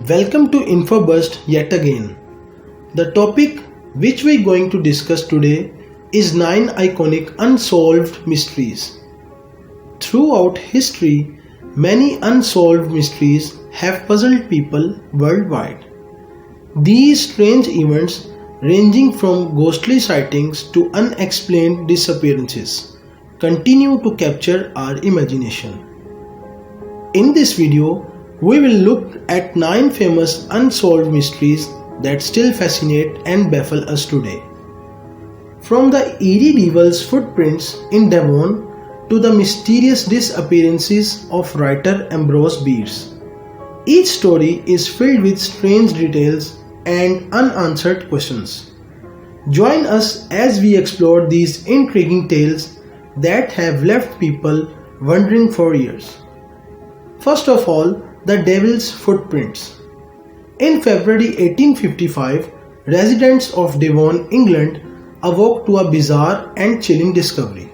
Welcome to InfoBurst yet again. The topic which we are going to discuss today is 9 iconic unsolved mysteries. Throughout history, many unsolved mysteries have puzzled people worldwide. These strange events, ranging from ghostly sightings to unexplained disappearances, continue to capture our imagination. In this video, we will look at 9 famous unsolved mysteries that still fascinate and baffle us today. From the Eerie devil's footprints in Devon to the mysterious disappearances of writer Ambrose Bierce, each story is filled with strange details and unanswered questions. Join us as we explore these intriguing tales that have left people wondering for years. First of all, the Devil's Footprints. In February 1855, residents of Devon, England, awoke to a bizarre and chilling discovery.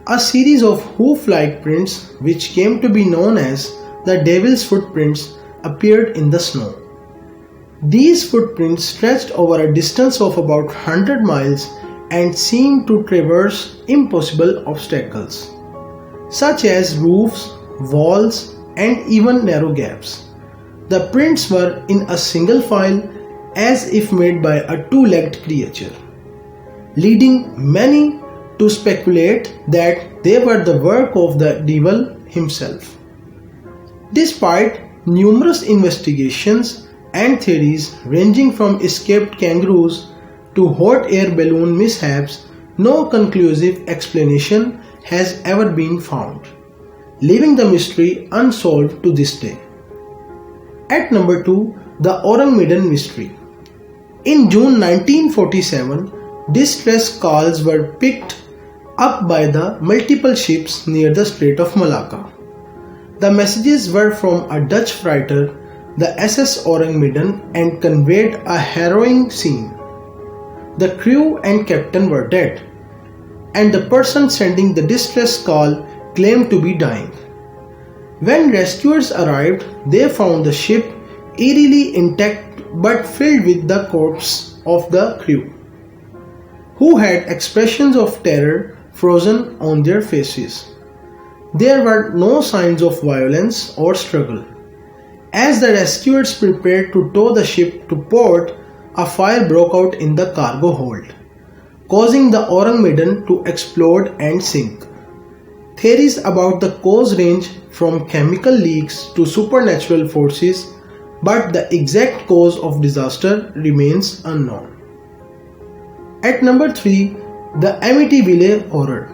A series of hoof-like prints, which came to be known as the Devil's Footprints, appeared in the snow. These footprints stretched over a distance of about 100 miles and seemed to traverse impossible obstacles, such as roofs, walls, and even narrow gaps. The prints were in a single file, as if made by a two-legged creature, leading many to speculate that they were the work of the devil himself. Despite numerous investigations and theories ranging from escaped kangaroos to hot air balloon mishaps, no conclusive explanation has ever been found, leaving the mystery unsolved to this day. At number 2, the Ourang Medan mystery. In June 1947, distress calls were picked up by the multiple ships near the Strait of Malacca. The messages were from a Dutch freighter, the SS Ourang Medan, and conveyed a harrowing scene. The crew and captain were dead, and the person sending the distress call claimed to be dying. When rescuers arrived, they found the ship eerily intact but filled with the corpses of the crew, who had expressions of terror frozen on their faces. There were no signs of violence or struggle. As the rescuers prepared to tow the ship to port, a fire broke out in the cargo hold, causing the Ourang Medan to explode and sink. Theories about the cause range from chemical leaks to supernatural forces, but the exact cause of disaster remains unknown. At number 3, the Amityville Horror.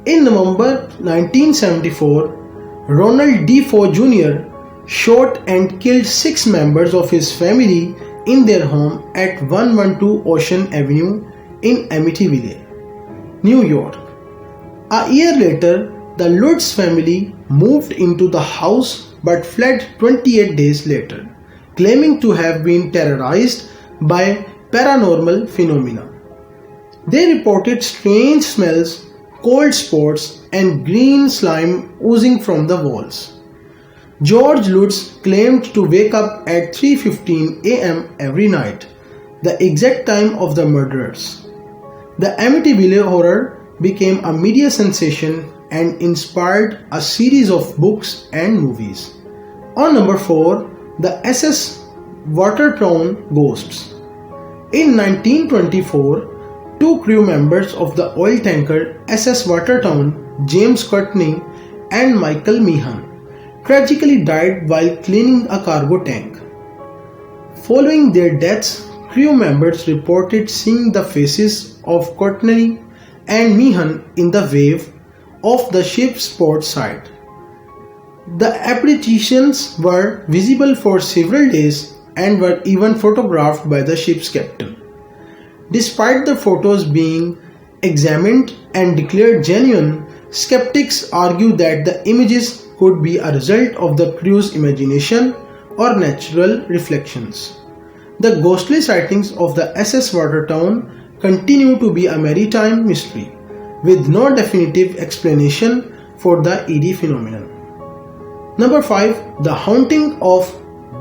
In November 1974, Ronald Defoe Jr. shot and killed 6 members of his family in their home at 112 Ocean Avenue in Amityville, New York. A year later, the Lutz family moved into the house but fled 28 days later, claiming to have been terrorized by paranormal phenomena. They reported strange smells, cold spots, and green slime oozing from the walls. George Lutz claimed to wake up at 3:15 a.m. every night, the exact time of the murderers. The Amityville Horror became a media sensation and inspired a series of books and movies. On number 4, the SS Watertown Ghosts. In 1924, 2 crew members of the oil tanker SS Watertown, James Courtney and Michael Mehan, tragically died while cleaning a cargo tank. Following their deaths, crew members reported seeing the faces of Courtney and Mehan in the wave of the ship's port side. The apparitions were visible for several days and were even photographed by the ship's captain. Despite the photos being examined and declared genuine, skeptics argue that the images could be a result of the crew's imagination or natural reflections. The ghostly sightings of the SS Watertown continue to be a maritime mystery, with no definitive explanation for the Eerie phenomenon. Number 5. The Haunting of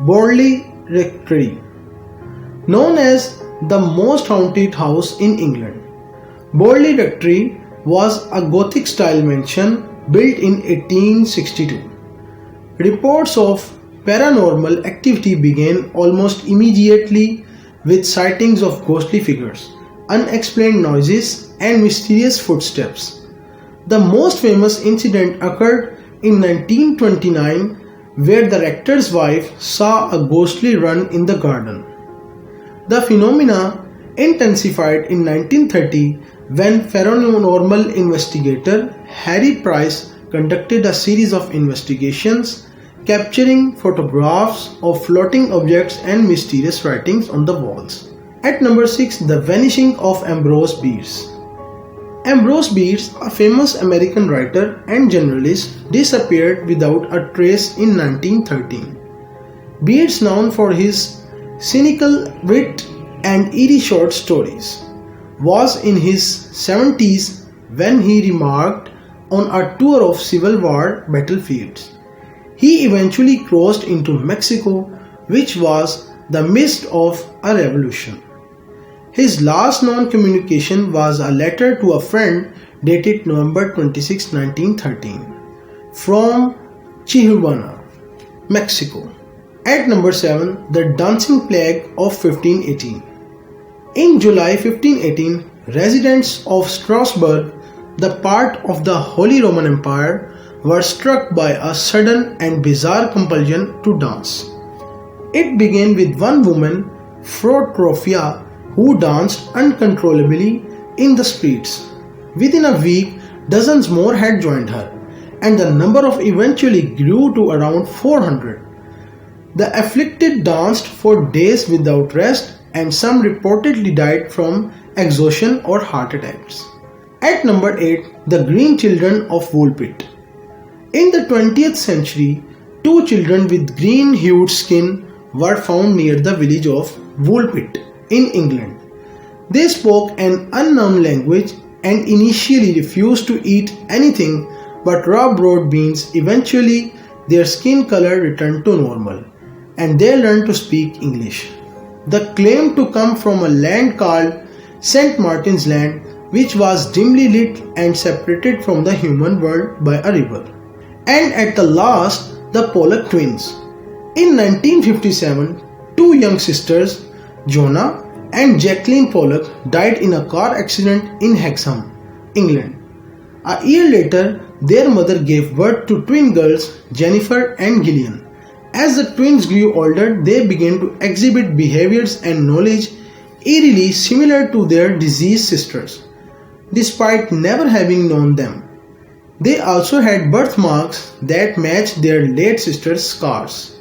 Borley Rectory. Known as the most haunted house in England, Borley Rectory was a Gothic style mansion built in 1862. Reports of paranormal activity began almost immediately with sightings of ghostly figures, unexplained noises, and mysterious footsteps. The most famous incident occurred in 1929, where the rector's wife saw a ghostly run in the garden. The phenomena intensified in 1930 when paranormal investigator Harry Price conducted a series of investigations capturing photographs of floating objects and mysterious writings on the walls. At number 6, The Vanishing of Ambrose Bierce. Ambrose Bierce, a famous American writer and journalist, disappeared without a trace in 1913. Bierce, known for his cynical wit and eerie short stories, was in his 70s when he remarked on a tour of Civil War battlefields. He eventually crossed into Mexico, which was the midst of a revolution. His last known communication was a letter to a friend dated November 26, 1913, from Chihuahua, Mexico. At number 7, The Dancing Plague of 1518. In July 1518, residents of Strasbourg, the part of the Holy Roman Empire, were struck by a sudden and bizarre compulsion to dance. It began with one woman, Frotrofia, who danced uncontrollably in the streets. Within a week, dozens more had joined her, and the number of eventually grew to around 400. The afflicted danced for days without rest, and some reportedly died from exhaustion or heart attacks. At number 8, The Green Children of Woolpit. In the 20th century, two children with green-hued skin were found near the village of Woolpit in England. They spoke an unknown language and initially refused to eat anything but raw broad beans. Eventually, their skin color returned to normal, and they learned to speak English. They claimed to come from a land called St. Martin's Land, which was dimly lit and separated from the human world by a river. And at the last, the Pollock Twins. In 1957, two young sisters, Jonah and Jacqueline Pollock, died in a car accident in Hexham, England. A year later, their mother gave birth to twin girls, Jennifer and Gillian. As the twins grew older, they began to exhibit behaviors and knowledge eerily similar to their deceased sisters, despite never having known them. They also had birthmarks that matched their late sister's scars.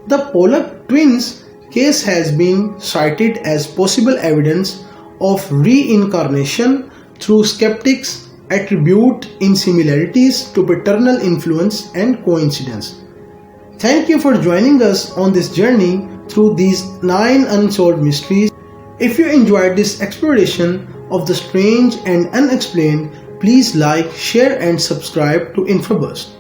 The Pollock twins case has been cited as possible evidence of reincarnation, through skeptics attribute insimilarities to paternal influence and coincidence. Thank you for joining us on this journey through these 9 unsolved mysteries. If you enjoyed this exploration of the strange and unexplained, please like, share and subscribe to InfoBurst.